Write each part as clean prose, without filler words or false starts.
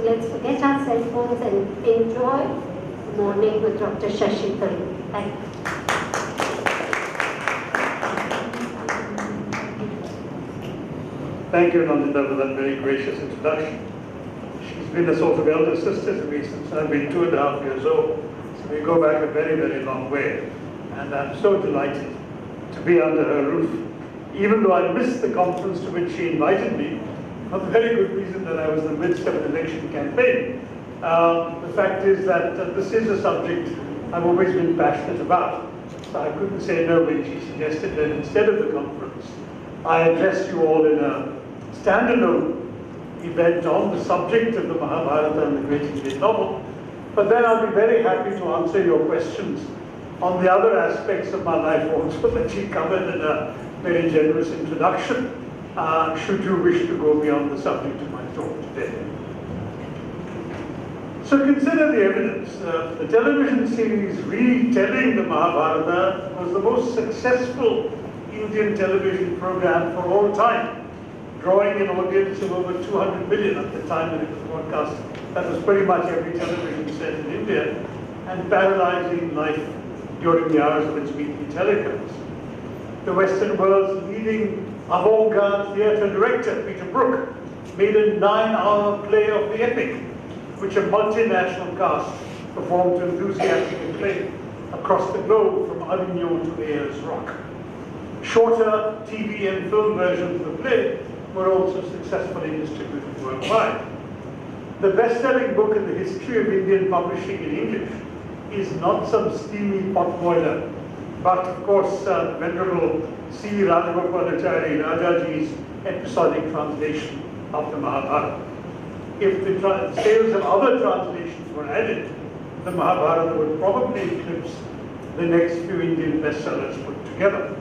Let's forget our cell phones and enjoy the morning with Dr. Shashi Tharoor. Thank you. Thank you, Nandita, for that very gracious introduction. She's been a sort of elder sister to me since I've been 2.5 years old. So we go back a very, very long way. And I'm so delighted to be under her roof. Even though I missed the conference to which she invited me, for the very good reason that I was in the midst of an election campaign. The fact is that this is a subject I've always been passionate about. So I couldn't say no when she suggested that instead of the conference, I address you all in a standalone event on the subject of the Mahabharata and the great Indian novel. But then I'll be very happy to answer your questions on the other aspects of my life also that she covered in a very generous introduction, should you wish to go beyond the subject of my talk today. So consider the evidence. The television series Retelling the Mahabharata was the most successful Indian television program for all time, drawing an audience of over 200 million at the time that it was broadcast. That was pretty much every television set in India, and paralyzing life during the hours of its weekly telecasts. The Western world's leading avant-garde theatre director, Peter Brook, made a 9-hour play of the epic, which a multinational cast performed to enthusiastic acclaim across the globe from Avignon to Ayers Rock. Shorter TV and film versions of the play were also successfully distributed worldwide. The best-selling book in the history of Indian publishing in English is not some steamy potboiler, but of course venerable C. Rajagopalachari Rajaji's episodic translation of the Mahabharata. If the sales of other translations were added, the Mahabharata would probably eclipse the next few Indian bestsellers put together.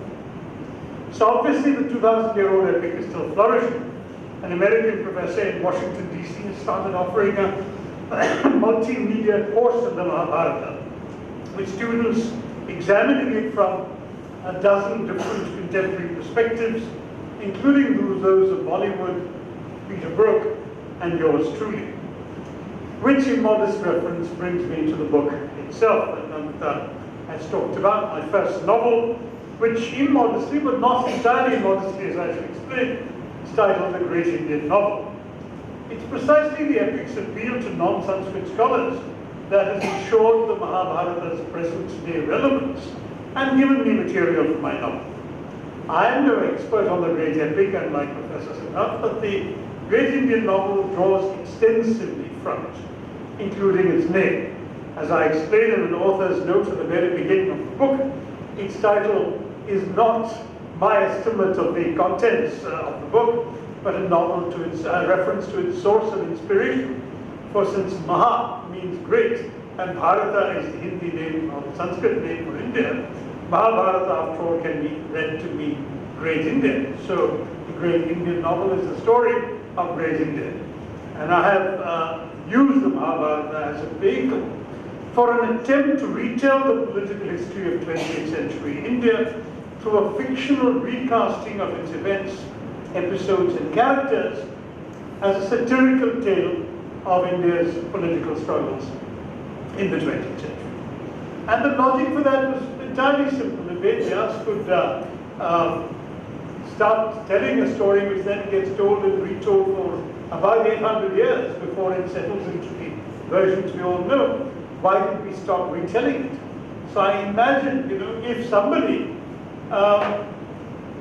So obviously the 2,000-year-old epic is still flourishing. An American professor in Washington, D.C. has started offering a multimedia course in the Mahabharata, with students examining it from a dozen different contemporary perspectives, including those of Bollywood, Peter Brook, and yours truly. Which immodest reference brings me to the book itself that has talked about, my first novel, which immodestly, but not entirely immodestly as I shall explain, is titled The Great Indian Novel. It's precisely the epic's appeal to non-Sanskrit scholars that has ensured the Mahabharata's present-day relevance and given me material for my novel. I am no expert on the great epic, unlike Professor Siddharth, but the great Indian novel draws extensively from it, including its name. As I explain in an author's note at the very beginning of the book, its title is not my estimate of the contents of the book, but a novel to its reference to its source of inspiration. For since Maha means great, and Bharata is the Hindi name or the Sanskrit name for India, Mahabharata, after all, can be read to mean Great India. So the Great Indian novel is the story of Great India. And I have used the Mahabharata as a vehicle for an attempt to retell the political history of 20th century India through a fictional recasting of its events, episodes, and characters as a satirical tale of India's political struggles in the 20th century. And the logic for that was entirely simple. If Vedas could start telling a story which then gets told and retold for about 800 years before it settles into the versions we all know, why did we stop retelling it? So I imagine, if somebody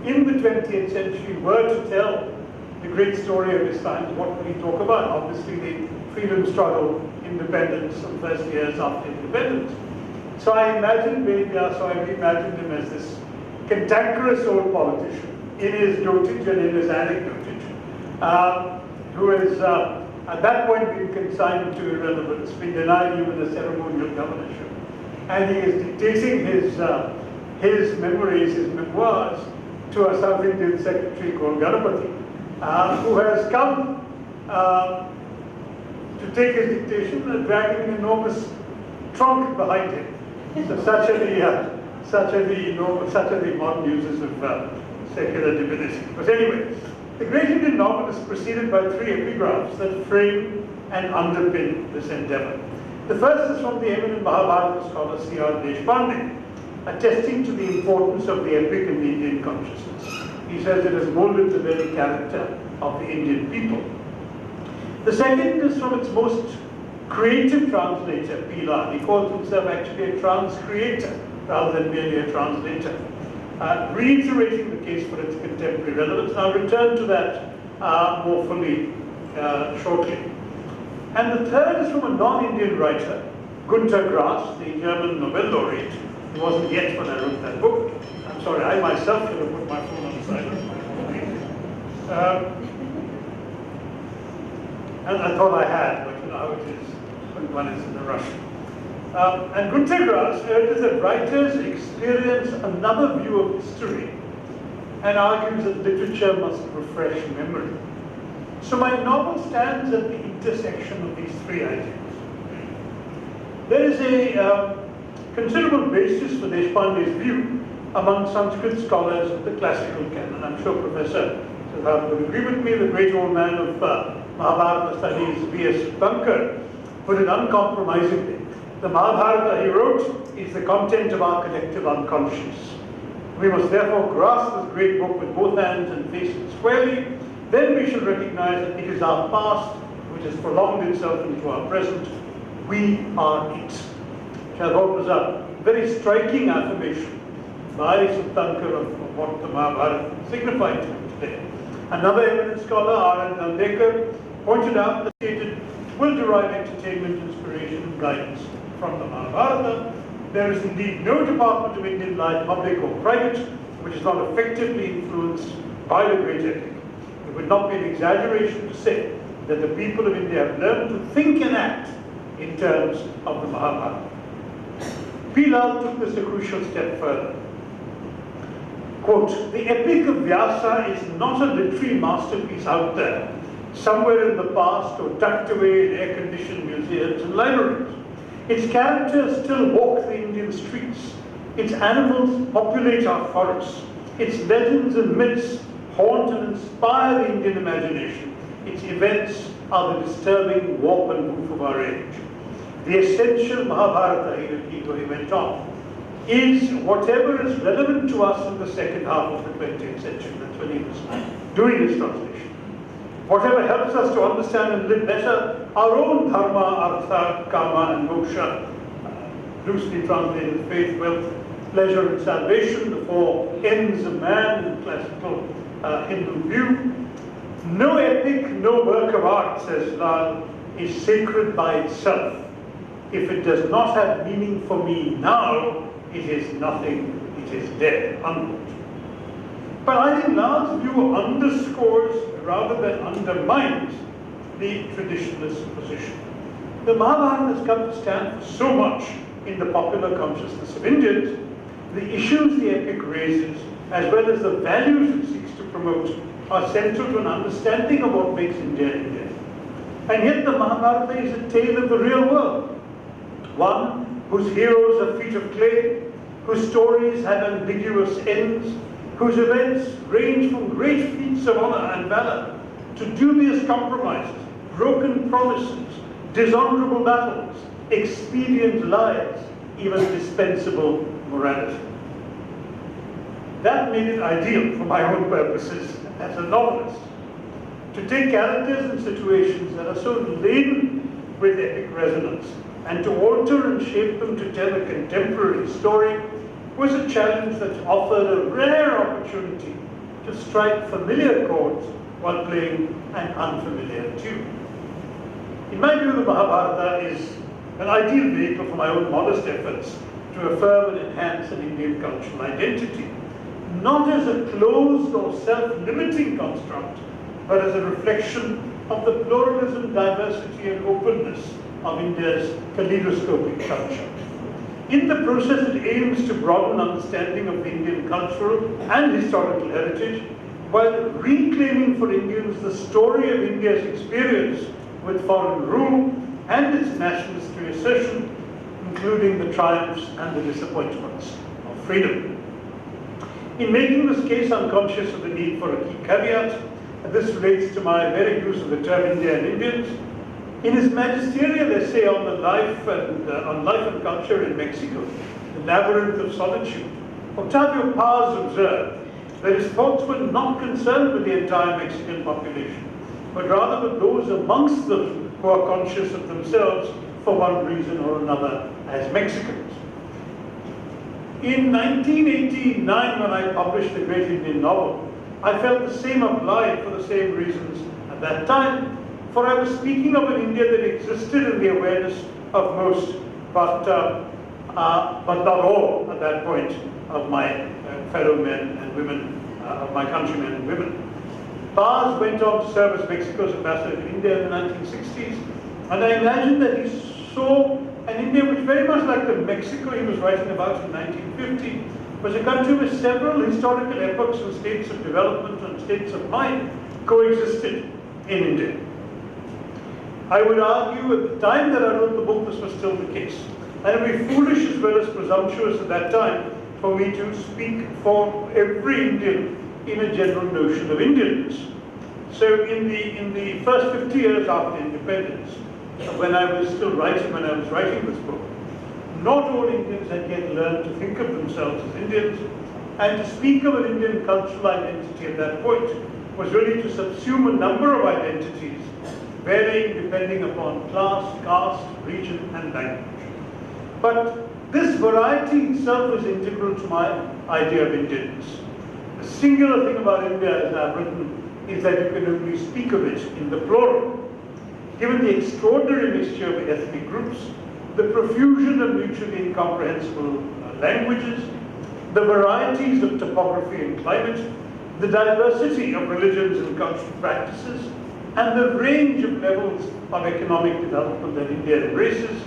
in the 20th century were to tell the great story of his times, what would he talk about? Obviously the freedom struggle, independence, the first years after independence. So I imagined Vedas, so I reimagined him as this cantankerous old politician in his dotage and in his anecdotage, who has at that point been consigned to irrelevance, been denied even a ceremonial governorship. And he is dictating his memories, his memoirs, to a South Indian secretary called Ganapati, who has come to take his dictation and dragging an enormous trunk behind him. So such are the modern uses of secular divinity. But anyway, the Great Indian novel is preceded by 3 epigraphs that frame and underpin this endeavor. The first is from the eminent Mahabharata scholar C.R. Deshpande, attesting to the importance of the epic in the Indian consciousness. He says it has molded the very character of the Indian people. The second is from its most creative translator, P.R. He calls himself actually a trans-creator rather than merely a translator, reiterating the case for its contemporary relevance. I'll return to that more fully shortly. And the third is from a non-Indian writer, Günter Grass, the German Nobel laureate. He wasn't yet when I wrote that book. I'm sorry, I myself should have put my phone on silent. And I thought I had, but you know how it is when one is in a rush. And Günter Grass urges that writers experience another view of history and argues that literature must refresh memory. So my novel stands at the intersection of these three ideas. There is a considerable basis for Deshpande's view among Sanskrit scholars of the classical canon. I'm sure Professor Siddharth would agree with me. The great old man of Mahabharata studies, V.S. Thankar, put it uncompromisingly. The Mahabharata, he wrote, is the content of our collective unconscious. We must therefore grasp this great book with both hands and face it squarely. Then we should recognize that it is our past which has prolonged itself into our present. We are it. Which I thought was a very striking affirmation by Thankar of what the Mahabharata signified to him today. Another eminent scholar, R.N. Nandekar, pointed out that it will derive entertainment, inspiration, and guidance from the Mahabharata. There is indeed no department of Indian life, public or private, which is not effectively influenced by the great epic. It would not be an exaggeration to say that the people of India have learned to think and act in terms of the Mahabharata. P.Lal took this a crucial step further. Quote, the epic of Vyasa is not a literary masterpiece out there, somewhere in the past or tucked away in air-conditioned museums and libraries. Its characters still walk the Indian streets. Its animals populate our forests. Its legends and myths haunt and inspire the Indian imagination. Its events are the disturbing warp and woof of our age. The essential Mahabharata, he went on, is whatever is relevant to us in the second half of the 20th century. That's when he was doing his translation. Whatever helps us to understand and live better our own dharma, artha, kama, and moksha, loosely translated faith, wealth, pleasure, and salvation, the four ends of man in classical Hindu view. No epic, no work of art, says Lal, is sacred by itself. If it does not have meaning for me now, it is nothing, it is dead, unquote. But I think Lal's view underscores rather than undermines the traditionalist position. The Mahabharata has come to stand for so much in the popular consciousness of Indians. The issues the epic raises, as well as the values it seeks to promote, are central to an understanding of what makes India India. And yet the Mahabharata is a tale of the real world. One whose heroes are feet of clay, whose stories have ambiguous ends, whose events range from great feats of honor and valor to dubious compromises, broken promises, dishonorable battles, expedient lies, even dispensable morality. That made it ideal for my own purposes as a novelist to take characters and situations that are so laden with epic resonance and to alter and shape them to tell a contemporary story was a challenge that offered a rare opportunity to strike familiar chords while playing an unfamiliar tune. In my view, the Mahabharata is an ideal vehicle for my own modest efforts to affirm and enhance an Indian cultural identity, not as a closed or self-limiting construct, but as a reflection of the pluralism, diversity, and openness of India's kaleidoscopic culture. In the process, it aims to broaden understanding of the Indian cultural and historical heritage, while reclaiming for Indians the story of India's experience with foreign rule and its nationalist reassertion, including the triumphs and the disappointments of freedom. In making this case, I'm conscious of the need for a key caveat, and this relates to my very use of the term India and Indians. In his magisterial essay on life and culture in Mexico, The Labyrinth of Solitude, Octavio Paz observed that his thoughts were not concerned with the entire Mexican population, but rather with those amongst them who are conscious of themselves for one reason or another as Mexicans. In 1989, when I published the great Indian novel, I felt the same applied for the same reasons at that time, for I was speaking of an India that existed in the awareness of most, but not all at that point of my fellow men and women, of my countrymen and women. Paz went on to serve as Mexico's ambassador to India in the 1960s, and I imagine that he saw an India which, very much like the Mexico he was writing about in 1950, was a country where several historical epochs and states of development and states of mind coexisted in India. I would argue at the time that I wrote the book, this was still the case. And it would be foolish as well as presumptuous at that time for me to speak for every Indian in a general notion of Indianness. So in the first 50 years after independence, when I was writing this book, not all Indians had yet learned to think of themselves as Indians, and to speak of an Indian cultural identity at that point was really to subsume a number of identities, varying depending upon class, caste, region, and language. But this variety itself is integral to my idea of Indianness. The singular thing about India, as I've written, is that you can only speak of it in the plural. Given the extraordinary mixture of ethnic groups, the profusion of mutually incomprehensible languages, the varieties of topography and climate, the diversity of religions and cultural practices, and the range of levels of economic development that India embraces,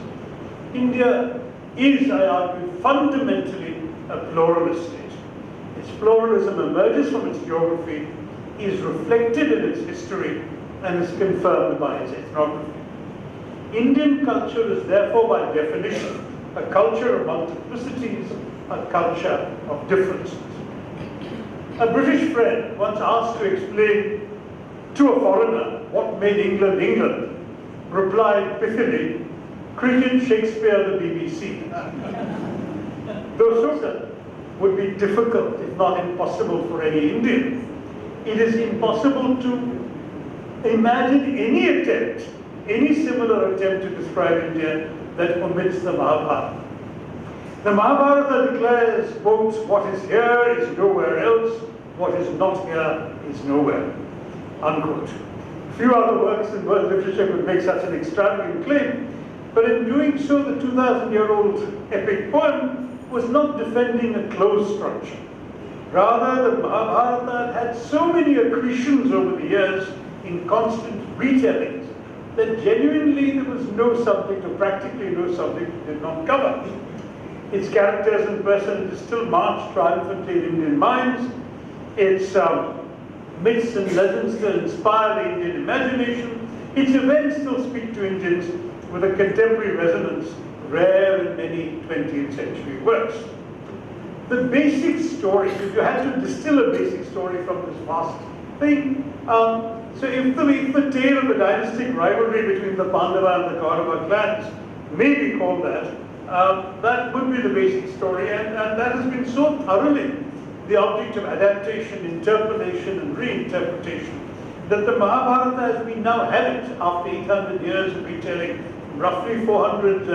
India is, I argue, fundamentally a pluralist state. Its pluralism emerges from its geography, is reflected in its history, and is confirmed by its ethnography. Indian culture is therefore, by definition, a culture of multiplicities, a culture of differences. A British friend once asked to explain to a foreigner what made England England, replied pithily, cricket, Shakespeare, the BBC. Though so would be difficult, if not impossible, for any Indian, it is impossible to imagine any attempt, any similar attempt to describe India that omits the Mahabharata. The Mahabharata declares, quote, what is here is nowhere else, what is not here is nowhere, unquote. Few other works in world literature could make such an extravagant claim, but in doing so, the 2,000-year-old epic poem was not defending a closed structure. Rather, the Mahabharata had so many accretions over the years in constant retellings that genuinely there was no subject, or practically no subject, it did not cover. Its characters and personages still march triumphantly in Indian minds. Its myths and legends still inspire the Indian imagination. Its events still speak to Indians with a contemporary resonance rare in many 20th century works. The basic story, if you had to distill a basic story from this vast thing, so if the tale of the dynastic rivalry between the Pandava and the Kaurava clans may be called that, that would be the basic story, and that has been so thoroughly the object of adaptation, interpolation, and reinterpretation that the Mahabharata, as we now have it, after 800 years of retelling, roughly 400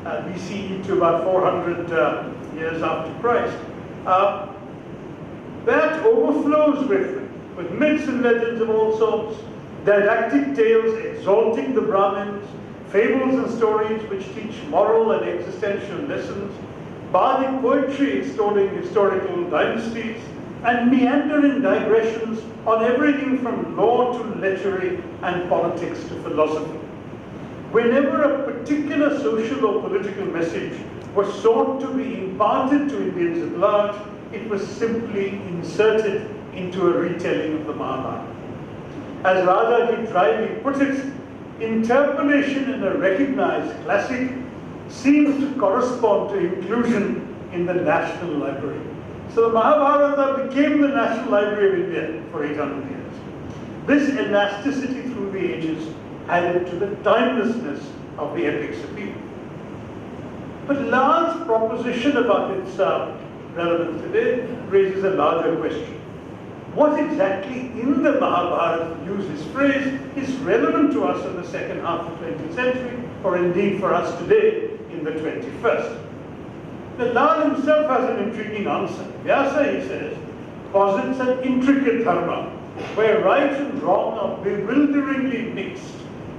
BCE to about 400 years after Christ, that overflows with myths and legends of all sorts, didactic tales exalting the Brahmins, fables and stories which teach moral and existential lessons, bardic poetry extolling historical dynasties, and meandering digressions on everything from law to lechery and politics to philosophy. Whenever a particular social or political message was sought to be imparted to Indians at large, it was simply inserted into a retelling of the Mahabharata. As Rajaji dryly put it, interpolation in a recognized classic seems to correspond to inclusion in the National Library. So the Mahabharata became the National Library of India for 800 years. This elasticity through the ages added to the timelessness of the epic's appeal. But Lala's proposition about its relevance today raises a larger question. What exactly in the Mahabharata, to use his phrase, is relevant to us in the second half of the 20th century, or indeed for us today in the 21st? Now, Lal himself has an intriguing answer. Vyasa, he says, posits an intricate dharma, where right and wrong are bewilderingly mixed.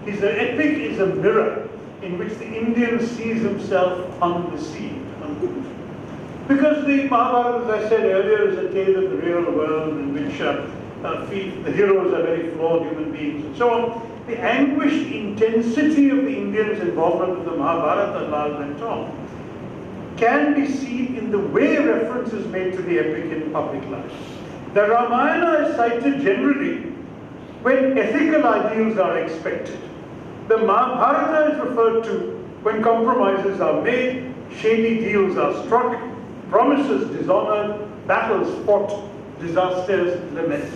His epic is a mirror in which the Indian sees himself undeceived. Because the Mahabharata, as I said earlier, is a tale of the real world in which the heroes are very flawed human beings and so on. The anguished intensity of the Indians' involvement in the Mahabharata, Lal went on, can be seen in the way reference is made to the epic in public life. The Ramayana is cited generally when ethical ideals are expected. The Mahabharata is referred to when compromises are made, shady deals are struck, promises dishonored, battles fought, disasters lamented.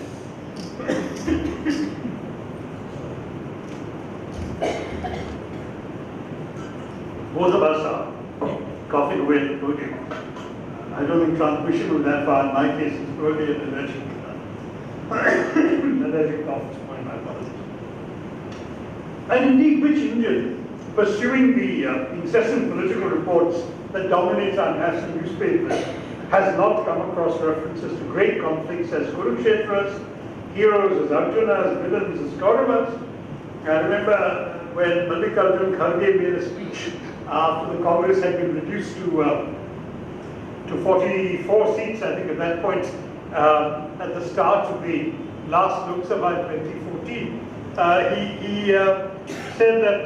Both of us are coughing away at the podium. I don't think transmission was that far. In my case, it's probably an allergic cough. My apologies. And indeed, which Indian, pursuing the incessant political reports that dominate our national newspapers, has not come across references to great conflicts as Kurukshetras, heroes as Arjunas, villains as Kauravas? I remember when Mallikarjun Kharge made a speech after the Congress had been reduced to 44 seats, I think at that point, at the start of the last Lok Sabha in 2014, he said that,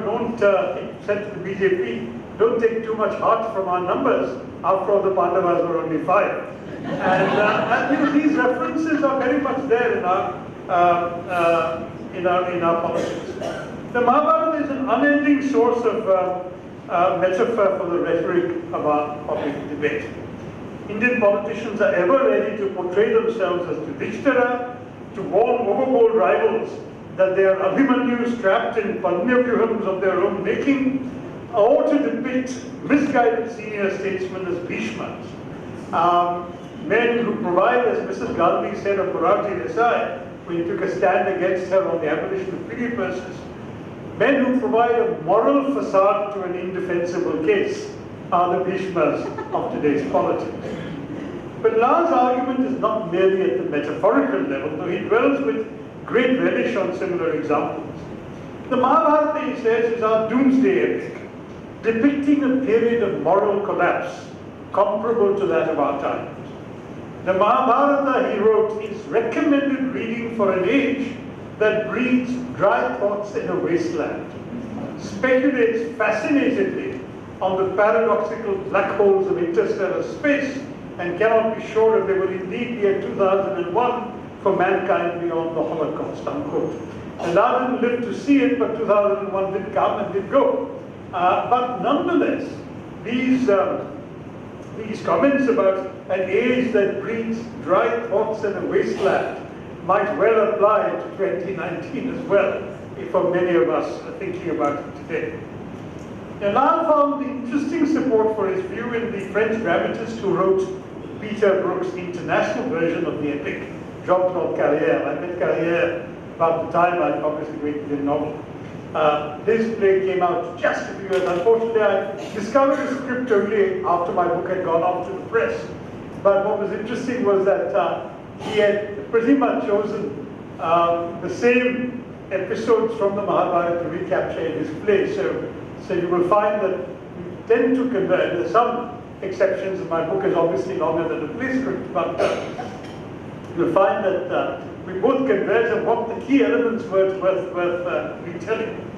don't, he said to the BJP, don't take too much heart from our numbers. After all, the Pandavas were only 5. And these references are very much there in our politics. The Mahabharata is an unending source of metaphor for the rhetoric of our public debate. Indian politicians are ever ready to portray themselves as Yudhishthira, to warn overbold rivals that they are Abhimanyus trapped in Padmavyuhams of their own making, or to depict misguided senior statesmen as Bhishmas. Men who provide, as Mrs. Gandhi said of Morarji Desai, when he took a stand against her on the abolition of pity purses, men who provide a moral facade to an indefensible case are the Bhishmas of today's politics. But Lal's argument is not merely at the metaphorical level, though he dwells with great relish on similar examples. The Mahabharata, he says, is our doomsday epic, depicting a period of moral collapse comparable to that of our times. The Mahabharata, he wrote, is recommended reading for an age that breeds dry thoughts in a wasteland, speculates fascinatedly on the paradoxical black holes of interstellar space, and cannot be sure if there will indeed be a 2001 for mankind beyond the Holocaust, unquote. And I didn't live to see it, but 2001 did come and did go. But nonetheless, these comments about an age that breeds dry thoughts in a wasteland might well apply to 2019 as well, for many of us are thinking about it today. And I found interesting support for his view in the French dramatist who wrote Peter Brook's international version of the epic, Jean-Claude Carrière. I met Carrière about the time I published the great Indian novel. His play came out just a few years. Unfortunately, I discovered the script only after my book had gone off to the press. But what was interesting was that he had pretty much chosen the same episodes from the Mahabharata to recapture in his play. So you will find that we tend to convert. There's some exceptions, and my book is obviously longer than the play script, but you'll find that we both converge on what the key elements were worth retelling.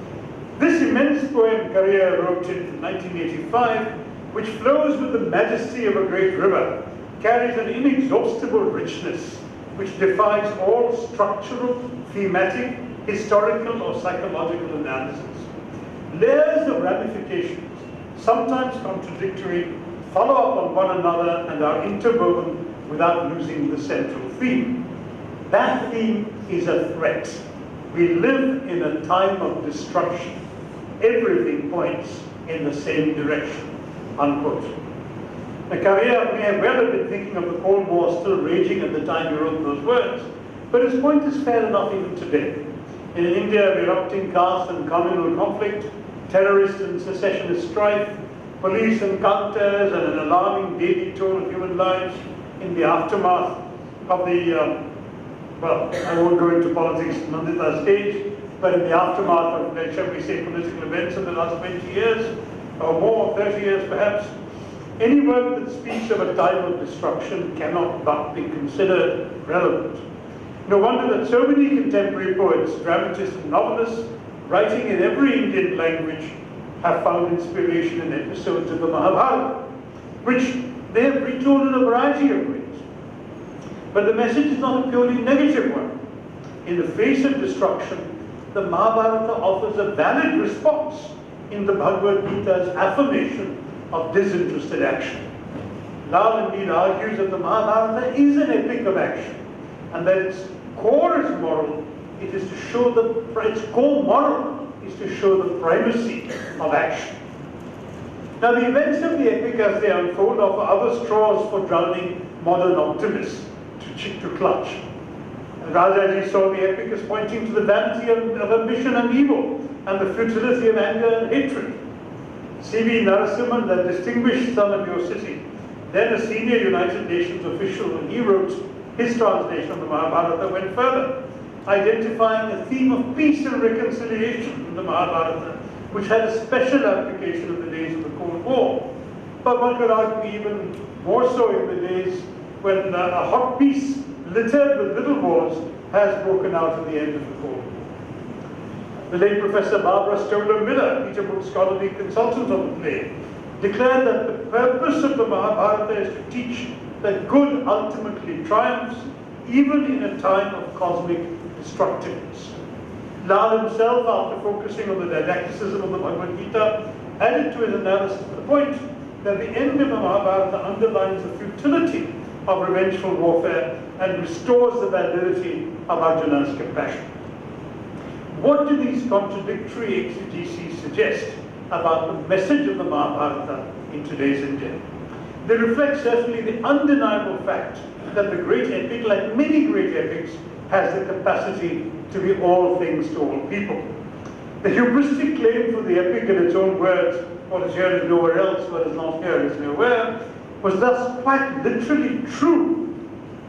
This immense poem Carrière wrote in 1985, which flows with the majesty of a great river, carries an inexhaustible richness which defies all structural, thematic, historical, or psychological analysis. Layers of ramifications, sometimes contradictory, follow up on one another and are interwoven without losing the central theme. That theme is a threat. We live in a time of destruction. Everything points in the same direction, unquote. Now, Cavalier may well have been thinking of the Cold War still raging at the time he wrote those words, but his point is fair enough even today. In India, erupting caste and communal conflict, terrorist and secessionist strife, police encounters, and an alarming daily toll of human lives in the aftermath of the, well, I won't go into politics on this stage, but in the aftermath of, shall we say, political events of the last 20 years, or more, 30 years perhaps, any work that speaks of a time of destruction cannot but be considered relevant. No wonder that so many contemporary poets, dramatists, and novelists, writing in every Indian language, have found inspiration in episodes of the Mahabharata, which they have retold in a variety of ways. But the message is not a purely negative one. In the face of destruction, the Mahabharata offers a valid response in the Bhagavad Gita's affirmation of disinterested action. Lal indeed argues that the Mahabharata is an epic of action, and that its core is moral. It is to show its core moral is to show the primacy of action. Now, the events of the epic as they unfold offer other straws for drowning modern optimists to clutch. And Rajaji saw the epic as pointing to the vanity of ambition and evil, and the futility of anger and hatred. C.V. Narasimhan, the distinguished son of your city, then a senior United Nations official, when he wrote his translation of the Mahabharata, went further, identifying a theme of peace and reconciliation in the Mahabharata, which had a special application in the days of the Cold War. But one could argue even more so in the days when a hot peace littered with little wars has broken out at the end of the Cold War. The late Professor Barbara Stoller Miller, Peterborough scholarly consultant on the play, declared that the purpose of the Mahabharata is to teach that good ultimately triumphs, even in a time of cosmic destructiveness. Lal himself, after focusing on the didacticism of the Bhagavad Gita, added to his analysis the point that the end of the Mahabharata underlines the futility of revengeful warfare and restores the validity of Arjuna's compassion. What do these contradictory exegeses suggest about the message of the Mahabharata in today's India? They reflect certainly the undeniable fact that the great epic, like many great epics, has the capacity to be all things to all people. The hubristic claim for the epic in its own words, what is here is nowhere else, what is not here is nowhere, was thus quite literally true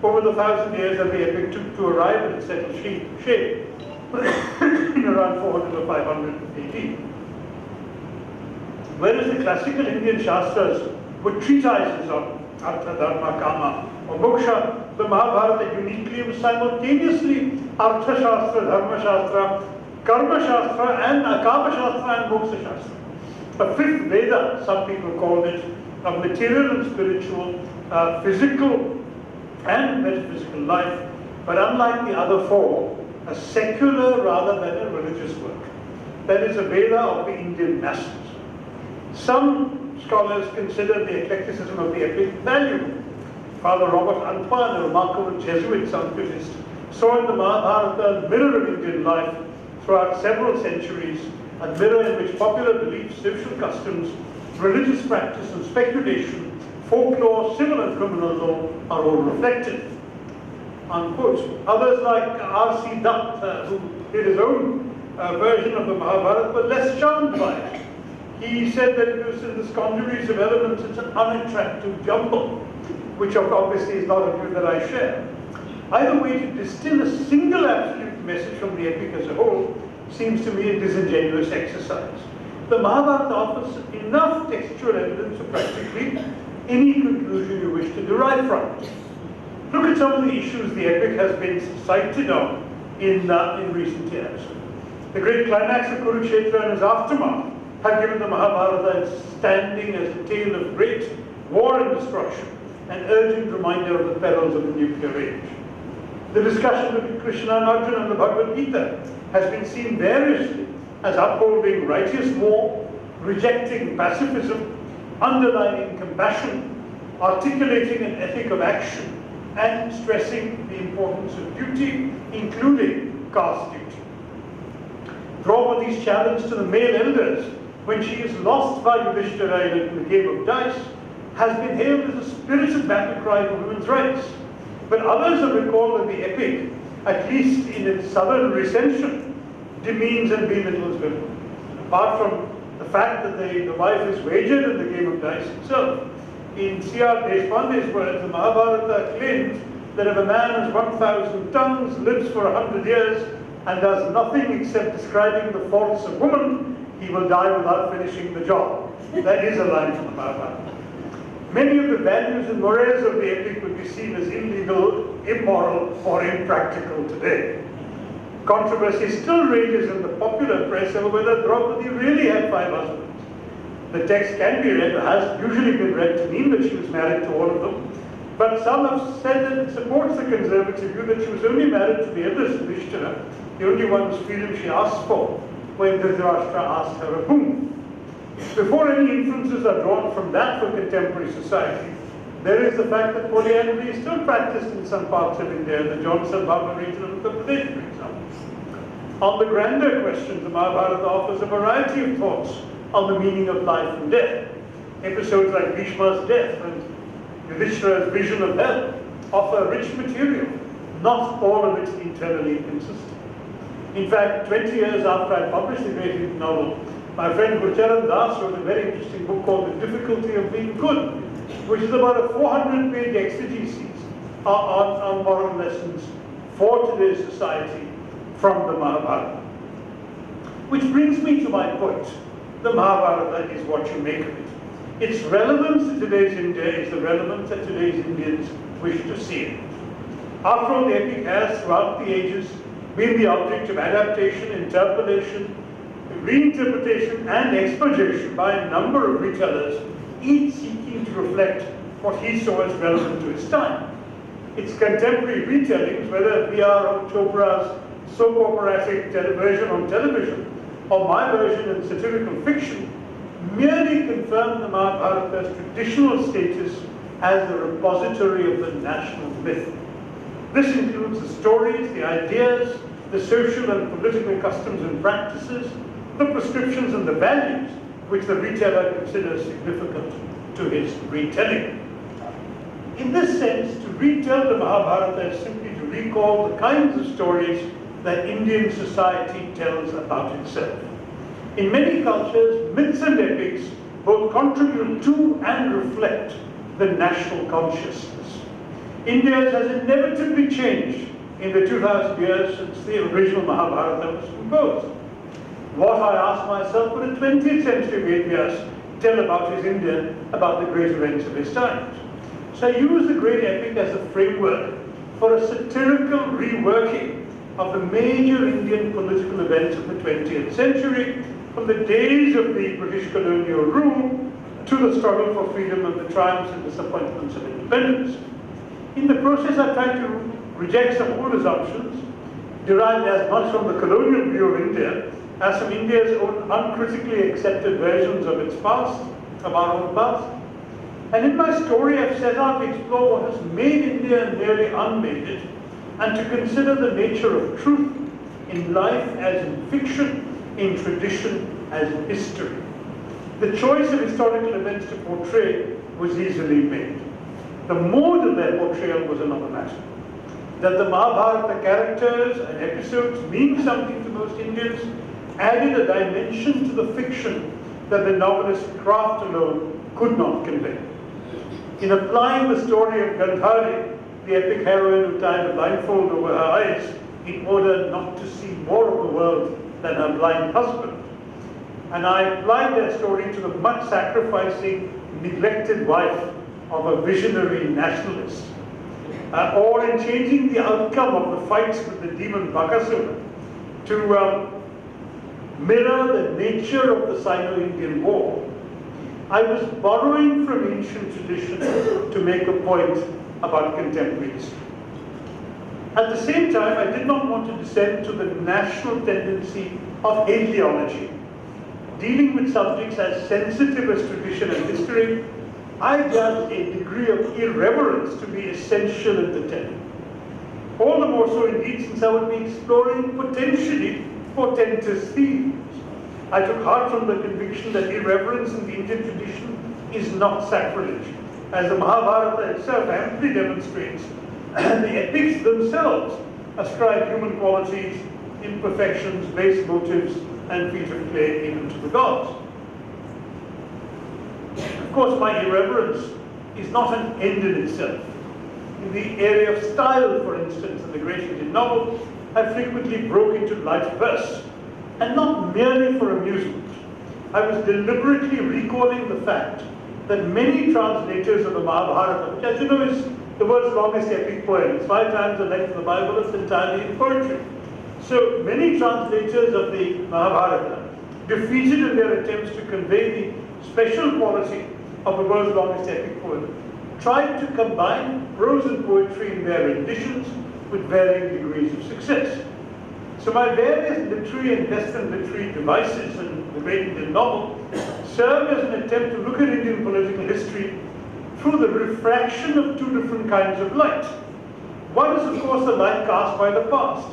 over the 1,000 years that the epic took to arrive at its settled shape in around 400 or 500 AD. Whereas the classical Indian Shastras were treatises on Artha, Dharma, Kama, or Moksha, the Mahabharata uniquely was simultaneously Artha Shastra, Dharma Shastra, Karma Shastra, and Akama Shastra and Moksha Shastra. A fifth Veda, some people called it, of material and spiritual, physical and metaphysical life, but unlike the other four, a secular rather than a religious work. That is a Veda of the Indian masses. Some scholars consider the eclecticism of the epic valuable. Father Robert Antoine, a remarkable Jesuit Sanskritist, saw in the Mahabharata a mirror of Indian life throughout several centuries, a mirror in which popular beliefs, social customs, religious practice and speculation, folklore, civil and criminal law are all reflected. Unquote. Others like R.C. Dutt, who did his own version of the Mahabharata, were less charmed by it. He said that it was in the congeries of elements, it's an unattractive jumble, which obviously is not a view that I share. Either way, to distill a single absolute message from the epic as a whole seems to me a disingenuous exercise. The Mahabharata offers enough textual evidence for practically any conclusion you wish to derive from it. Look at some of the issues the epic has been cited on in recent years. The great climax of Kurukshetra and its aftermath have given the Mahabharata its standing as a tale of great war and destruction, an urgent reminder of the perils of the nuclear age. The discussion between Krishna and Arjuna and the Bhagavad Gita has been seen variously as upholding righteous war, rejecting pacifism, underlining compassion, articulating an ethic of action, and stressing the importance of duty, including caste duty. Draupadi's challenge to the male elders when she is lost by Yudhishthira in the game of dice has been hailed as a spirited battle cry for women's rights. But others have recalled that the epic, at least in its southern recension, demeans and belittles women. Apart from the fact that the wife is wagered in the game of dice itself, in C.R. Deshpande's words, the Mahabharata claims that if a man has 1,000 tongues, lives for 100 years, and does nothing except describing the faults of woman, he will die without finishing the job. That is a line from the Mahabharata. Many of the values and mores of the epic would be seen as illegal, immoral, or impractical today. Controversy still rages in the popular press over whether Draupadi really had 5 husbands. The text can be read, or has usually been read, to mean that she was married to all of them. But some have said that it supports the conservative view that she was only married to the eldest Yudhishthira, the only one whose freedom she asked for when Dhritarashtra asked her a boon. Before any inferences are drawn from that for contemporary society, there is the fact that polyamory is still practiced in some parts of India, in the Johnson-Baba region of Uttar Pradesh, for example. On the grander questions, the Mahabharata offers a variety of thoughts on the meaning of life and death. Episodes like Bhishma's death and Yudhishthira's vision of hell offer rich material, not all of it internally consistent. In fact, 20 years after I published the great Indian novel, my friend Gurcharan Das wrote a very interesting book called The Difficulty of Being Good, which is about a 400-page exegesis on moral lessons for today's society from the Mahabharata. Which brings me to my point. The Mahabharata is what you make of it. Its relevance to today's India is the relevance that today's Indians wish to see it. After all, the epic has, throughout the ages, been the object of adaptation, interpolation, reinterpretation, and expurgation by a number of retellers, each seeking to reflect what he saw as relevant to his time. Its contemporary retellings, whether B.R. Chopra's soap operatic version on television, or my version in satirical fiction, merely confirm the Mahabharata's traditional status as the repository of the national myth. This includes the stories, the ideas, the social and political customs and practices, the prescriptions and the values which the reteller considers significant to his retelling. In this sense, to retell the Mahabharata is simply to recall the kinds of stories that Indian society tells about itself. In many cultures, myths and epics both contribute to and reflect the national consciousness. India has inevitably changed in the 2000 years since the original Mahabharata was composed. What, I ask myself, would a 20th century Vedas tell about his India, about the great events of his times? So I use the great epic as a framework for a satirical reworking of the major Indian political events of the 20th century, from the days of the British colonial rule to the struggle for freedom and the triumphs and disappointments of independence. In the process, I tried to reject some old assumptions, derived as much from the colonial view of India as from India's own uncritically accepted versions of its past, of our own past. And in my story, I've set out to explore what has made India and nearly unmade it, and to consider the nature of truth in life as in fiction, in tradition as in history. The choice of historical events to portray was easily made. The mode of their portrayal was another matter. That the Mahabharata characters and episodes mean something to most Indians added a dimension to the fiction that the novelist's craft alone could not convey. In applying the story of Gandhari, the epic heroine who tied a blindfold over her eyes in order not to see more of the world than her blind husband, and I applied that story to the much sacrificing, neglected wife of a visionary nationalist, or in changing the outcome of the fights with the demon Bakasura to mirror the nature of the Sino-Indian War. I was borrowing from ancient tradition to make a point about contemporary history. At the same time, I did not want to descend to the national tendency of ideology. Dealing with subjects as sensitive as tradition and history, I judged a degree of irreverence to be essential in the telling. All the more so indeed since I would be exploring potentially portentous themes. I took heart from the conviction that irreverence in the Indian tradition is not sacrilege, as the Mahabharata itself amply demonstrates. The epics themselves ascribe human qualities, imperfections, base motives, and feet of clay even to the gods. Of course, my irreverence is not an end in itself. In the area of style, for instance, in the great Indian novel, I frequently broke into light verse, and not merely for amusement. I was deliberately recalling the fact that many translators of the Mahabharata, which as you know is the world's longest epic poem, it's 5 times the length of the Bible, it's entirely in poetry. So many translators of the Mahabharata, defeated in their attempts to convey the special quality of the world's longest epic poem, tried to combine prose and poetry in their renditions with varying degrees of success. So my various literary and Western literary devices in the great Indian novel serve as an attempt to look at Indian political history through the refraction of 2 different kinds of light. One is, of course, the light cast by the past,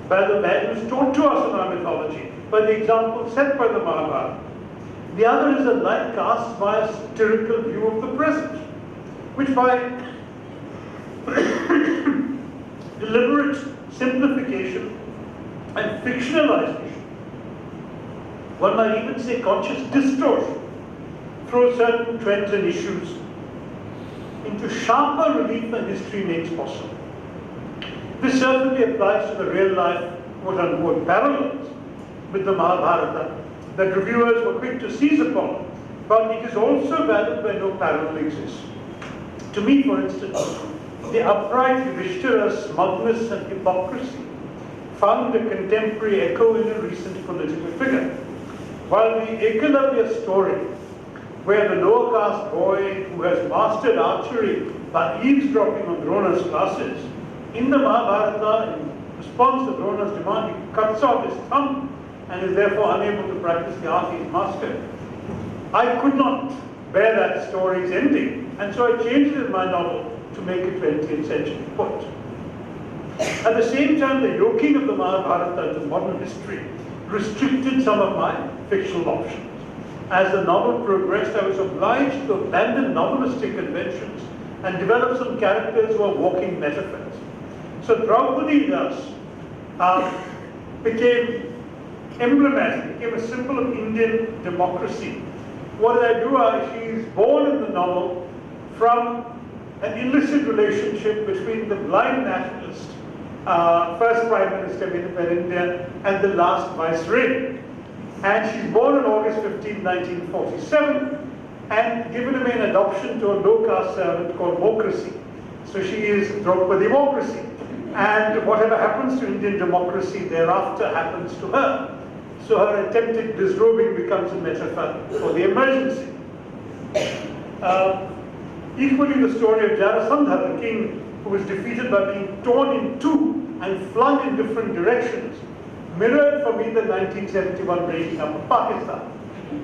by the values taught to us in our mythology, by the example set by the Mahabharata. The other is a light cast by a satirical view of the present, which by deliberate simplification and fictionalization, one might even say conscious distortion, throws certain trends and issues into sharper relief than history makes possible. This certainly applies to the real-life, quote-unquote, parallels with the Mahabharata that reviewers were quick to seize upon, but it is also valid where no parallel exists. To me, for instance, the upright Yudhishthira's smugness and hypocrisy found a contemporary echo in a recent political figure, while the Ekalavya story, where the lower caste boy who has mastered archery by eavesdropping on Drona's classes, in the Mahabharata, in response to Drona's demand, he cuts off his thumb and is therefore unable to practice the art he's mastered. I could not bear that story's ending, and so I changed it in my novel to make a 20th century point. At the same time, the yoking of the Mahabharata to modern history restricted some of my fictional options. As the novel progressed, I was obliged to abandon novelistic conventions and develop some characters who are walking metaphors. So Draupadi thus became emblematic, became a symbol of Indian democracy. What did I do? She is born in the novel from an illicit relationship between the blind nationalist, first Prime Minister of India, and the last Viceroy. And she's born on August 15, 1947, and given away in adoption to a low-caste servant called Mokrasi. So she is Draupadi Mokrasi. And whatever happens to Indian democracy thereafter happens to her. So her attempted disrobing becomes a metaphor for the emergency. Equally, the story of Jarasandha, the king who was defeated by being torn in two and flung in different directions, mirrored for me the 1971 breaking up of Pakistan.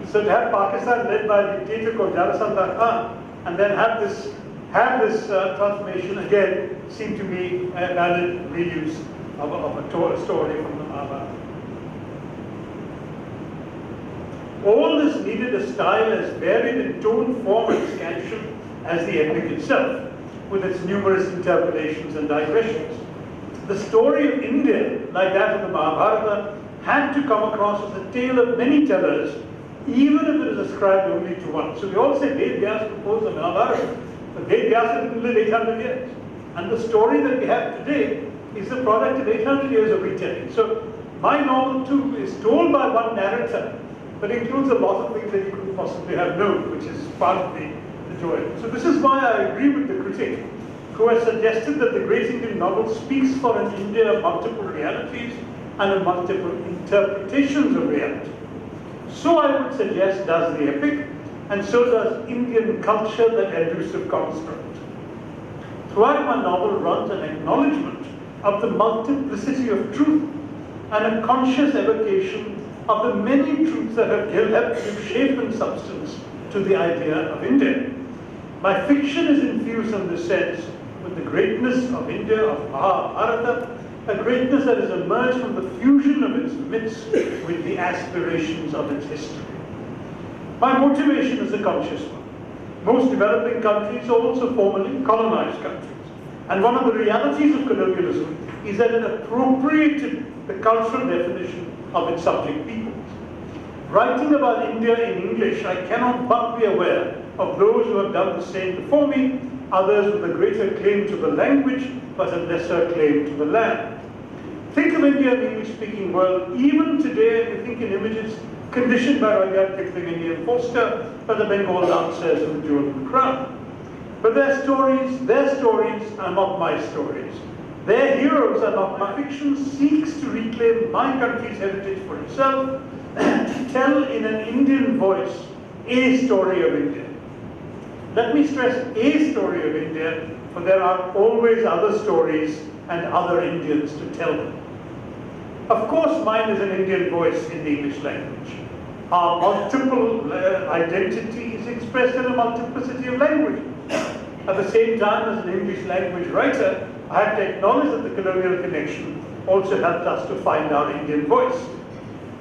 So to have Pakistan led by a dictator called Jarasandha Khan, and then have this transformation again, seemed to me a valid reuse of a story from the Mahabharata. All this needed a style as varied in tone, form, and scansion as the epic itself, with its numerous interpolations and digressions. The story of India, like that of the Mahabharata, had to come across as a tale of many tellers, even if it is ascribed only to one. So we all say Ved Vyas composed the Mahabharata, but Ved Vyas didn't live 800 years. And the story that we have today is the product of 800 years of retelling. So my novel too is told by one narrator, but includes a lot of things that you couldn't possibly have known, which is part of the joy. So this is why I agree with the critic who has suggested that the great Indian novel speaks for an India of multiple realities and of multiple interpretations of reality. So I would suggest does the epic, and so does Indian culture, that elusive construct. Throughout my novel runs an acknowledgement of the multiplicity of truth and a conscious evocation of the many truths that have helped give shape and substance to the idea of India. My fiction is infused in this sense with the greatness of India, of Mahabharata, a greatness that has emerged from the fusion of its myths with the aspirations of its history. My motivation is a conscious one. Most developing countries are also formerly colonized countries. And one of the realities of colonialism is that it appropriated the cultural definition of its subject peoples. Writing about India in English, I cannot but be aware of those who have done the same before me, others with a greater claim to the language, but a lesser claim to the land. Think of India in the English-speaking world, even today, and you think in images conditioned by Rudyard Kipling and Ian Forster, by the Bengal dancers and the jewel in the crown. But their stories are not my stories. Their heroes are not my fiction, seeks to reclaim my country's heritage for itself, to tell in an Indian voice a story of India. Let me stress a story of India, for there are always other stories and other Indians to tell them. Of course, mine is an Indian voice in the English language. Our multiple identity is expressed in a multiplicity of languages. At the same time, as an English language writer, I have to acknowledge that the colonial connection also helped us to find our Indian voice.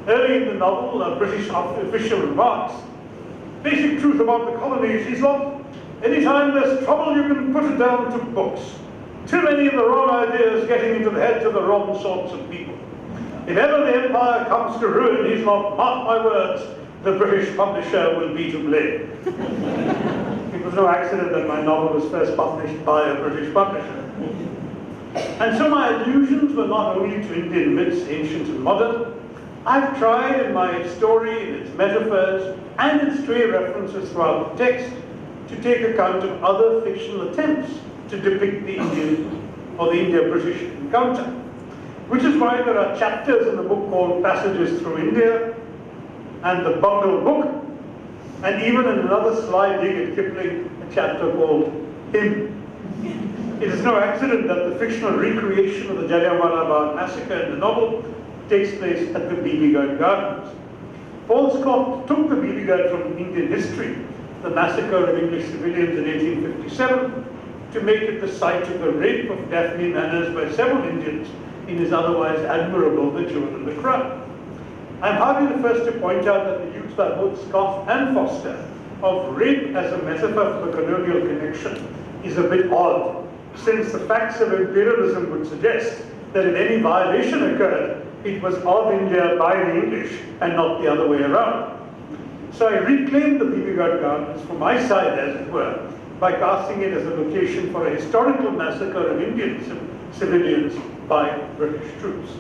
Early in the novel, British official remarks, basic truth about the colonies is not anytime there's trouble you can put it down to books. Too many of the wrong ideas getting into the heads of the wrong sorts of people. If ever the empire comes to ruin, he's not, mark my words, the British publisher will be to blame. It was no accident that my novel was first published by a British publisher. And so my allusions were not only to Indian myths, ancient and modern. I've tried in my story, in its metaphors, and in stray references throughout the text, to take account of other fictional attempts to depict the Indian or the India-British encounter. Which is why there are chapters in the book called Passages Through India, and the Bungle Book, and even in another sly dig at Kipling, a chapter called Him. It is no accident that the fictional recreation of the Jallianwala Bagh massacre in the novel takes place at the BB Gard Gardens. Paul Scott took the BB Gard from Indian history, the massacre of English civilians in 1857, to make it the site of the rape of Daphne Manners by several Indians in his otherwise admirable The Jewel in the Crown. I'm hardly the first to point out that the use by both Scott and Foster of rape as a metaphor for the colonial connection is a bit odd, since the facts of imperialism would suggest that if any violation occurred, it was of India by the English and not the other way around. So I reclaimed the BB Gard Gardens for my side, as it were, by casting it as a location for a historical massacre of Indian civilians by British troops.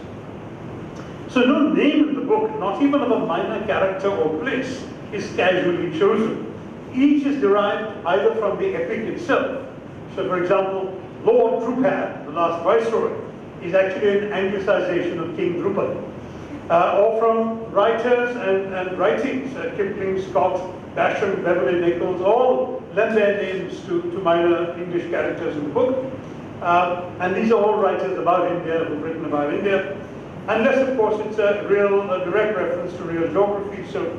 So no name in the book, not even of a minor character or place, is casually chosen. Each is derived either from the epic itself. So for example, Lord Drupad, the last viceroy, is actually an anglicization of King Drupad. Or from writers and writings, Kipling, Scott, Basham, Beverley Nichols, all lend their names to minor English characters in the book. And these are all writers about India who've written about India. Unless, of course, it's a direct reference to real geography. So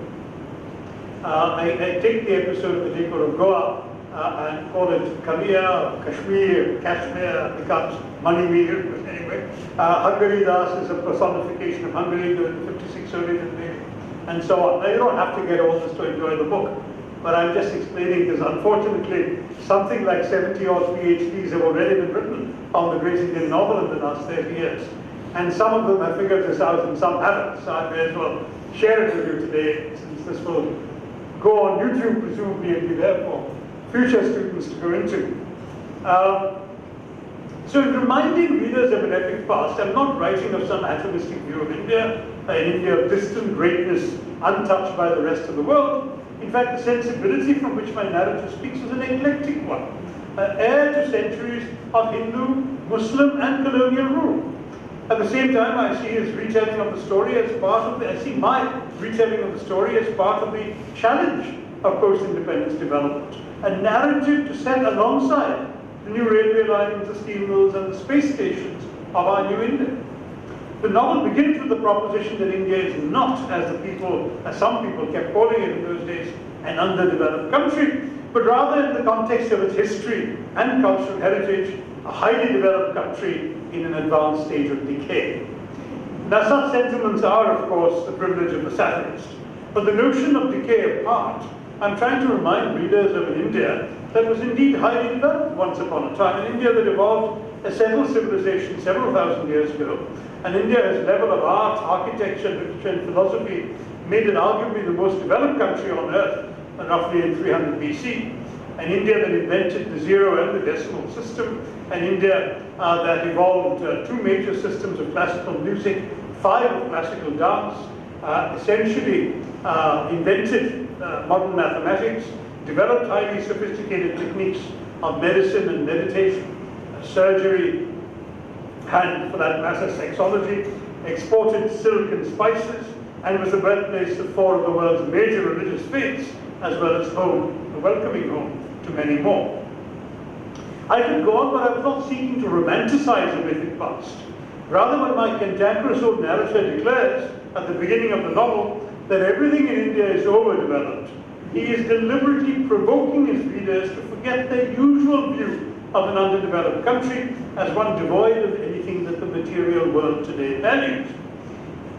I take the episode of the Jacob of Goa and call it Kamiya, Kashmir, becomes money meter. Anyway, Hungary Das is a personification of Hungary during the 56 Soviet invasion, and so on. Now, you don't have to get all this to enjoy the book, but I'm just explaining because unfortunately, something like 70 odd PhDs have already been written on the great Indian novel in the last 30 years. And some of them have figured this out and some haven't. So I may as well share it with you today, since this will go on YouTube presumably and be there for future students to go into. So in reminding readers of an epic past, I'm not writing of some atomistic view of India, an India of distant greatness untouched by the rest of the world. In fact, the sensibility from which my narrative speaks is an eclectic one, heir to centuries of Hindu, Muslim and colonial rule. At the same time, I see his retelling of the story as part of I see my retelling of the story as part of the challenge of post-independence development. A narrative to set alongside the new railway lines, the steel mills, and the space stations of our new India. The novel begins with the proposition that India is not, as some people kept calling it in those days, an underdeveloped country, but rather in the context of its history and cultural heritage, a highly developed country in an advanced stage of decay. Now, such sentiments are, of course, the privilege of the satirist. But the notion of decay apart, I'm trying to remind readers of an India that was indeed highly developed once upon a time, an India that evolved a several civilizations several thousand years ago, an India's level of art, architecture, literature, and philosophy made it arguably the most developed country on earth, roughly in 300 BC. An India that invented the zero and the decimal system, an India that evolved two major systems of classical music, 5 of classical dance, essentially invented modern mathematics, developed highly sophisticated techniques of medicine and meditation, surgery, and for that matter, sexology, exported silk and spices, and was the birthplace of 4 of the world's major religious faiths, as well as home, a welcoming home to many more. I could go on, but I was not seeking to romanticize the mythic past. Rather, when my cantankerous old narrator declares, at the beginning of the novel, that everything in India is overdeveloped, he is deliberately provoking his readers to forget their usual view of an underdeveloped country as one devoid of anything that the material world today values.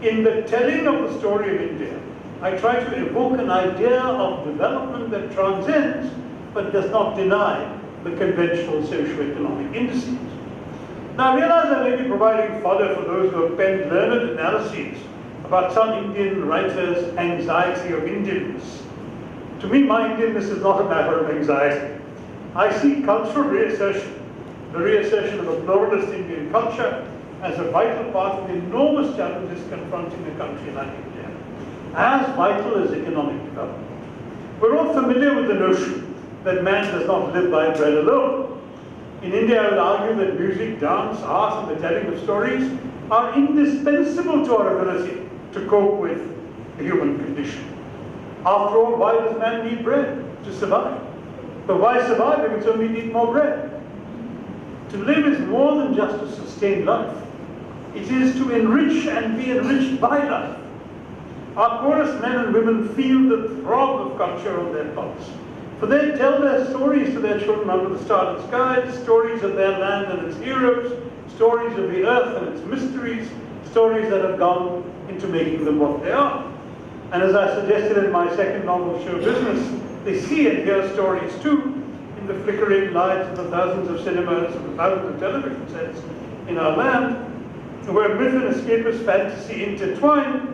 In the telling of the story of India, I try to evoke an idea of development that transcends but does not deny the conventional socio-economic indices. Now, I realize I may be providing fodder for those who have penned learned analyses about some Indian writers' anxiety of Indianness. To me, my Indianness is not a matter of anxiety. I see cultural reassertion, the reassertion of a pluralist Indian culture, as a vital part of the enormous challenges confronting a country like India, as vital as economic development. We're all familiar with the notion that man does not live by bread alone. In India, I would argue that music, dance, art, and the telling of stories are indispensable to our ability to cope with the human condition. After all, why does man need bread? To survive. But why survive if it's only need more bread? To live is more than just to sustain life. It is to enrich and be enriched by life. Our poorest men and women feel the throb of culture on their pulse. For they tell their stories to their children under the starlit skies, stories of their land and its heroes, stories of the earth and its mysteries, stories that have gone into making them what they are. And as I suggested in my second novel, Show Business, they see and hear stories too in the flickering lights of the thousands of cinemas and the thousands of television sets in our land, where myth and escapist fantasy intertwine,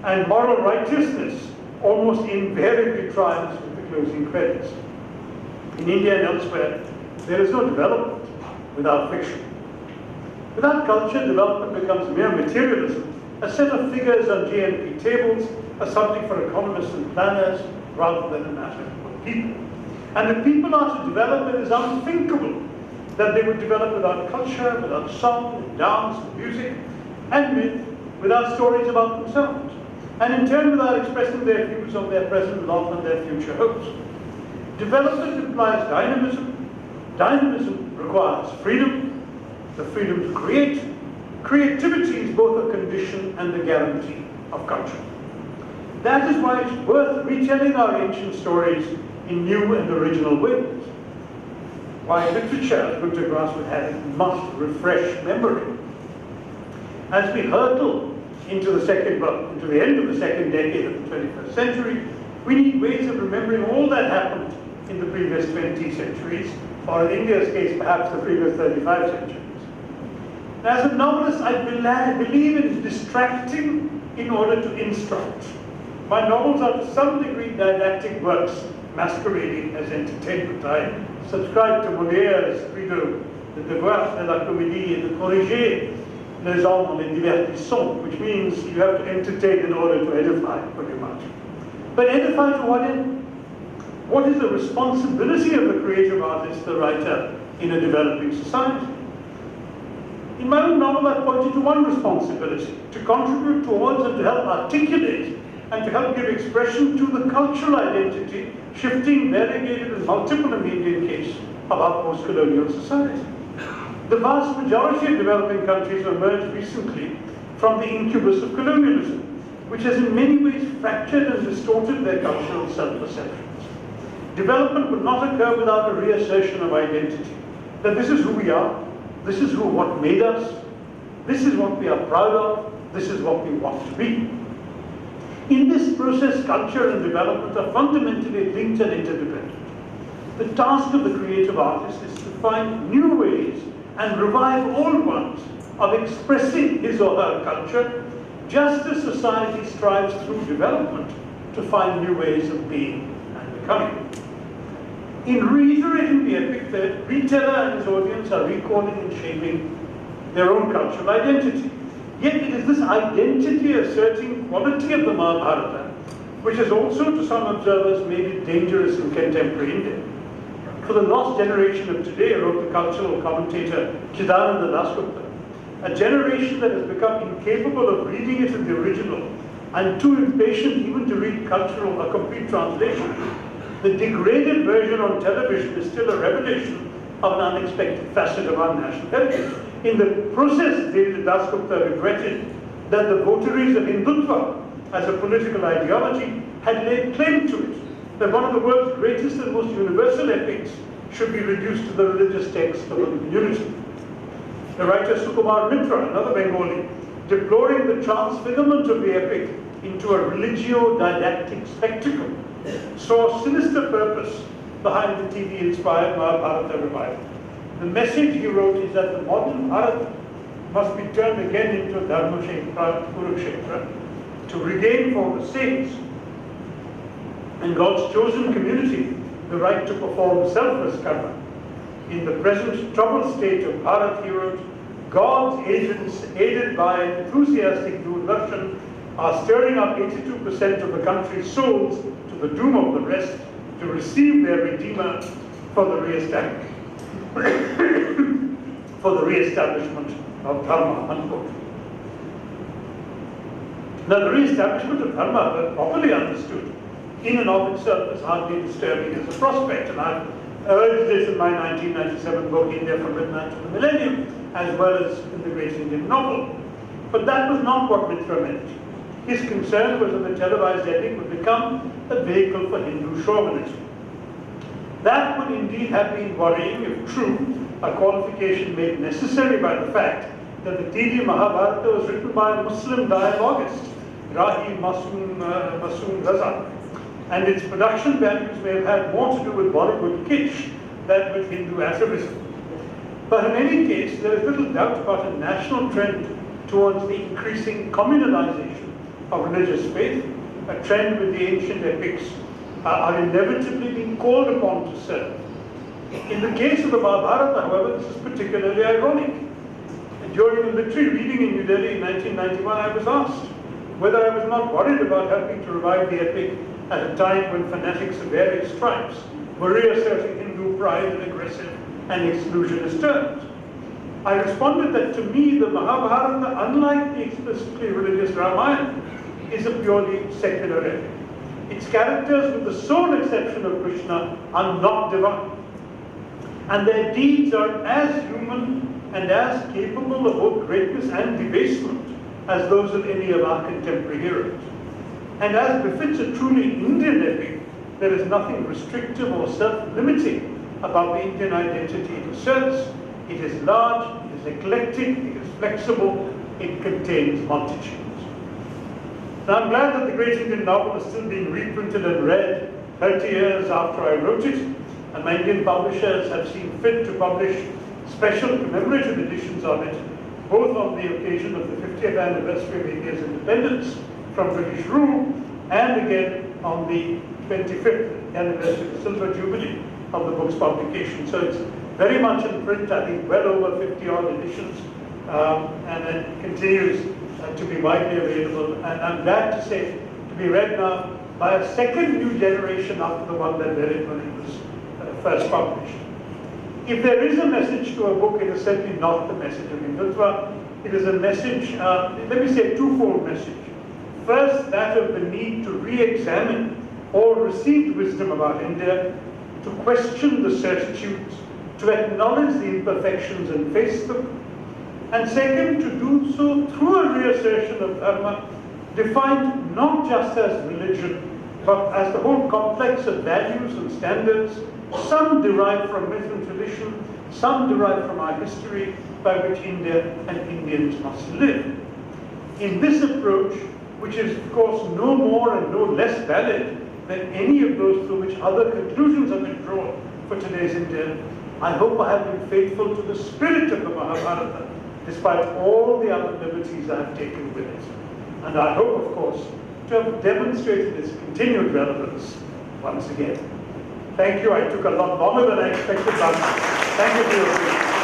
and moral righteousness almost invariably triumphs with the closing credits. In India and elsewhere, there is no development without fiction. Without culture, development becomes mere materialism, a set of figures on GNP tables, a subject for economists and planners, rather than a matter of people. And if people are to develop, it is unthinkable that they would develop without culture, without song, dance, music, and myth, without stories about themselves, and in turn without expressing their views on their present lot and their future hopes. Development implies dynamism. Dynamism requires freedom, the freedom to create. Creativity is both a condition and a guarantee of culture. That is why it's worth retelling our ancient stories in new and original ways. Why literature, as Gunter Grass would have it, must refresh memory. As we hurtle into the end of the second decade of the 21st century, we need ways of remembering all that happened in the previous 20 centuries, or in India's case, perhaps the previous 35 centuries. As a novelist, I believe in distracting in order to instruct. My novels are to some degree didactic works masquerading as entertainment. I subscribe to Moliere's credo, the devoir de la comédie et de corriger les hommes en les divertissant, which means you have to entertain in order to edify, pretty much. But edify to what end? What is the responsibility of the creative artist, the writer, in a developing society? In my own novel, I've pointed to one responsibility, to contribute towards and to help articulate and to help give expression to the cultural identity, shifting, variegated, and multiple in the Indian case, of our post-colonial society. The vast majority of developing countries have emerged recently from the incubus of colonialism, which has in many ways fractured and distorted their cultural self-perceptions. development would not occur without a reassertion of identity. That this is who we are, this is what made us, this is what we are proud of, this is what we want to be. In this process, culture and development are fundamentally linked and interdependent. The task of the creative artist is to find new ways and revive old ones of expressing his or her culture, just as society strives through development to find new ways of being and becoming. In reiterating the epic, the reteller and his audience are recalling and shaping their own cultural identity. Yet it is this identity asserting quality of the Mahabharata which is also, to some observers, made it dangerous in contemporary India. For the lost generation of today, wrote the cultural commentator Chidananda Dasgupta, a generation that has become incapable of reading it in the original and too impatient even to read cultural or complete translation, the degraded version on television is still a revelation of an unexpected facet of our national heritage. In the process, David Dasgupta regretted that the votaries of Hindutva as a political ideology had laid claim to it, that one of the world's greatest and most universal epics should be reduced to the religious text of a community. The writer Sukumar Mitra, another Bengali, deploring the transfigurement of the epic into a religio-didactic spectacle, saw sinister purpose behind the TV-inspired Mahabharata revival. The message, he wrote, is that the modern Bharat must be turned again into a Dharmashetra, Kurukshetra, to regain for the saints and God's chosen community the right to perform selfless karma. In the present troubled state of Bharat, he wrote, God's agents, aided by enthusiastic Doordarshan, are stirring up 82% of the country's souls to the doom of the rest to receive their Redeemer for the re-establishment of Dharma, unquote. Now, the re-establishment of Dharma, when properly understood, in and of itself is hardly disturbing as a prospect, and I've urged this in my 1997 book, India from Midnight to the Millennium, as well as in the great Indian novel. But that was not what Mitra meant. His concern was that the televised epic would become a vehicle for Hindu chauvinism. That would indeed have been worrying if true, a qualification made necessary by the fact that the TV Mahabharata was written by a Muslim dialogist, Rahi Masoom Raza, and its production values may have had more to do with Bollywood kitsch than with Hindu atavism. But in any case, there is little doubt about a national trend towards the increasing communalization of religious faith, a trend with the ancient epics are inevitably being called upon to serve. In the case of the Mahabharata, however, this is particularly ironic. During a literary reading in New Delhi in 1991, I was asked whether I was not worried about helping to revive the epic at a time when fanatics of various stripes were reasserting Hindu pride in aggressive and exclusionist terms. I responded that to me, the Mahabharata, unlike the explicitly religious Ramayana, is a purely secular epic. Its characters, with the sole exception of Krishna, are not divine. And their deeds are as human and as capable of both greatness and debasement as those of any of our contemporary heroes. And as befits a truly Indian epic, there is nothing restrictive or self-limiting about the Indian identity it asserts. It is large, it is eclectic, it is flexible, it contains multitudes. Now, I'm glad that the great Indian novel is still being reprinted and read 30 years after I wrote it, and my Indian publishers have seen fit to publish special commemorative editions of it, both on the occasion of the 50th anniversary of India's independence from British rule, and again on the 25th anniversary, the Silver Jubilee of the book's publication. So it's very much in print, I think well over 50-odd editions, and it continues to be widely available. And I'm glad to say, to be read now by a second new generation after the one that read it when it was first published. If there is a message to a book, it is certainly not the message of Hindutva. It is a message, let me say a twofold message. First, that of the need to re-examine all received wisdom about India, to question the certitudes, to acknowledge the imperfections and face them. And second, to do so through a reassertion of Dharma, defined not just as religion, but as the whole complex of values and standards, some derived from myth and tradition, some derived from our history, by which India and Indians must live. In this approach, which is of course no more and no less valid than any of those through which other conclusions have been drawn for today's India, I hope I have been faithful to the spirit of the Mahabharata, despite all the other liberties I have taken with it. And I hope, of course, to have demonstrated its continued relevance once again. Thank you. I took a lot longer than I expected, but thank you for your attention.